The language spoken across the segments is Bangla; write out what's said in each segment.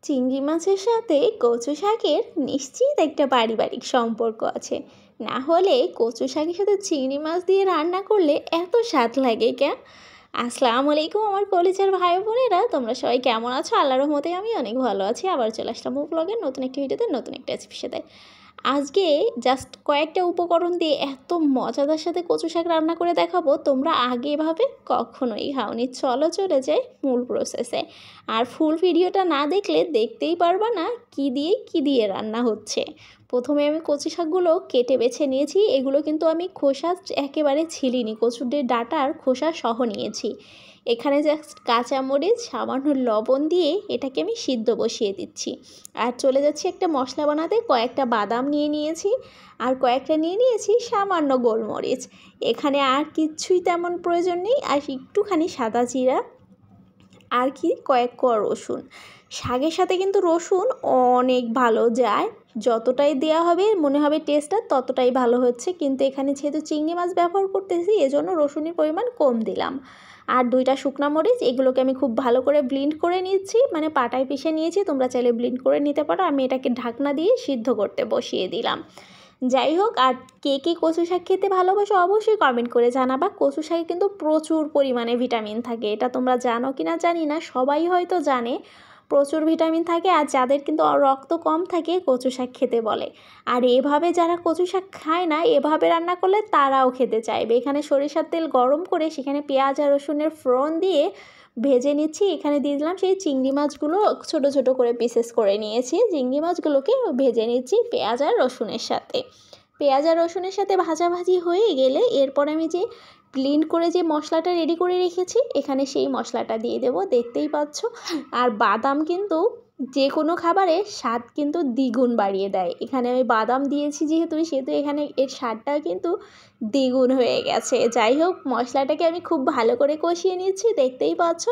চিংড়ি মাছের সাথে কচু শাকের নিশ্চিত একটা পারিবারিক সম্পর্ক আছে। না হলে কচু শাকের সাথে চিংড়ি মাছ দিয়ে রান্না করলে এত স্বাদ লাগে কেন? আসসালামু আলাইকুম আমার কলিজার ভাই বোনেরা, তোমরা সবাই কেমন আছো? আল্লাহর রহমতে আমি অনেক ভালো আছি। আবার চলে আসলাম ব্লগের নতুন একটা ভিডিওতে, নতুন একটা রেসিপির সাথে। আজকে জাস্ট কয়েকটা উপকরণ দিয়ে এত মজাদার সাথে কচু শাক রান্না করে দেখাবো, তোমরা আগে এভাবে কখনোই খাওনি। চলো চলে যাই মূল প্রসেসে। আর ফুল ভিডিওটা না দেখলে দেখতেই পারবা না কী দিয়ে রান্না হচ্ছে। প্রথমে আমি কচু শাকগুলো কেটে বেছে নিয়েছি। এগুলো কিন্তু আমি খোসা একেবারে ছিলিনি, কচুর ডাঁটার খোসা সহ নিয়েছি। এখানে জাস্ট কাঁচামরিচ, সামান্য লবণ দিয়ে এটাকে আমি সিদ্ধ বসিয়ে দিচ্ছি। আর চলে যাচ্ছি একটা মশলা বানাতে। কয়েকটা বাদাম নিয়ে নিয়েছি, আর কয়েকটা নিয়ে নিয়েছি সামান্য গোলমরিচ। এখানে আর কিচ্ছুই তেমন প্রয়োজন নেই। আর একটুখানি সাদা জিরা, আর কয়েক কোয়া রসুন। শাকের সাথে কিন্তু রসুন অনেক ভালো যায়, যতটাই দেওয়া হবে মনে হবে টেস্টটা ততটাই ভালো হচ্ছে। কিন্তু এখানে যেহেতু চিংড়ি মাছ ব্যবহার করতেছি, এজন্য রসুনের পরিমাণ কম দিলাম। আর 2টা শুকনো মরিচ, এগুলোকে আমি খুব ভালো করে ব্লেন্ড করে নিচ্ছি, মানে পাটায় পিষে নিয়েছি। তোমরা চাইলে ব্লেন্ড করে নিতে পারো। আমি এটাকে ঢাকনা দিয়ে সিদ্ধ করতে বসিয়ে দিলাম। যাই হোক, আর কে কে কচু শাক খেতে ভালোবাসো অবশ্যই কমেন্ট করে জানাবা। কচু শাকে কিন্তু প্রচুর পরিমাণে ভিটামিন থাকে, এটা তোমরা জানো কি না জানি না, সবাই হয়তো জানে প্রচুর ভিটামিন থাকে। আর যাদের কিন্তু রক্ত কম থাকে কচু শাক খেতে বলে। আর এভাবে যারা কচু শাক খায় না, এভাবে রান্না করলে তারাও খেতে চাইবে। এখানে সরিষার তেল গরম করে সেখানে পেঁয়াজ আর রসুনের ফোড়ন দিয়ে ভেজে নিচ্ছি। এখানে দিয়ে দিলাম সেই চিংড়ি মাছগুলো, ছোট ছোট করে পিসেস করে নিয়েছি। চিংড়ি মাছগুলোকে ভেজে নিচ্ছি পেঁয়াজ আর রসুনের সাথে। পেঁয়াজ আর রসুনের সাথে ভাজাভাজি হয়ে গেলে এরপর আমি যে ব্লেন্ড করে যে মশলাটা রেডি করে রেখেছি, এখানে সেই মশলাটা দিয়ে দেব। দেখতেই পাচ্ছ। আর বাদাম কিন্তু যে কোনো খাবারের স্বাদ কিন্তু দ্বিগুণ বাড়িয়ে দেয়। এখানে আমি বাদাম দিয়েছি সেহেতু এখানে এর স্বাদটা কিন্তু দ্বিগুণ হয়ে গেছে। যাই হোক, মশলাটাকে আমি খুব ভালো করে কষিয়ে নিচ্ছি। দেখতেই পাচ্ছ।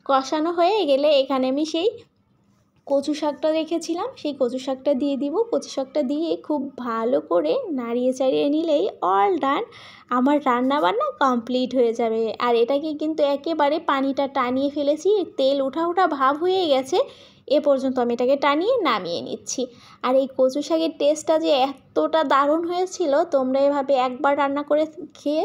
কষানো হয়ে গেলে এখানে আমি সেই কচু শাকটা রেখেছিলাম, সেই কচু শাকটা দিয়ে দিব। কচু শাকটা দিয়ে খুব ভালো করে নাড়িয়ে চাড়িয়ে নিলেই অল ডান, আমার রান্না বান্না কমপ্লিট হয়ে যাবে। আর এটাকে কিন্তু একেবারে পানিটা টানিয়ে ফেলেছি, তেল উঠা উঠা ভাব হয়ে গেছে। এ পর্যন্ত আমি এটাকে টানিয়ে নামিয়ে নিচ্ছি। আর এই কচু শাকের টেস্টটা যে এতটা দারুণ হয়েছিল, তোমরা এভাবে একবার রান্না করে খেয়ে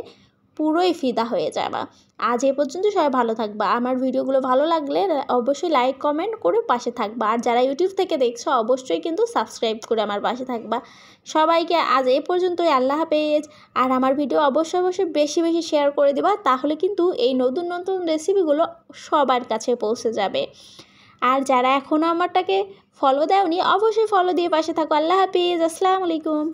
পুরোই ফিদা হয়ে যাবা। আজ এ পর্যন্ত, সবাই ভালো থাকবা। আমার ভিডিওগুলো ভালো লাগলে অবশ্যই লাইক কমেন্ট করে পাশে থাকবা। আর যারা ইউটিউব থেকে দেখছো অবশ্যই কিন্তু সাবস্ক্রাইব করে আমার পাশে থাকবা। সবাইকে আজ এ পর্যন্তই, আল্লাহ হাফেজ। আর আমার ভিডিও অবশ্যই বেশি বেশি শেয়ার করে দিবা, তাহলে কিন্তু এই নতুন নতুন রেসিপিগুলো সবার কাছে পৌঁছে যাবে। আর যারা এখনও আমারটাকে ফলো দেওনি অবশ্যই ফলো দিয়ে পাশে থাকো। আল্লাহ হাফেজ, আসসালামু আলাইকুম।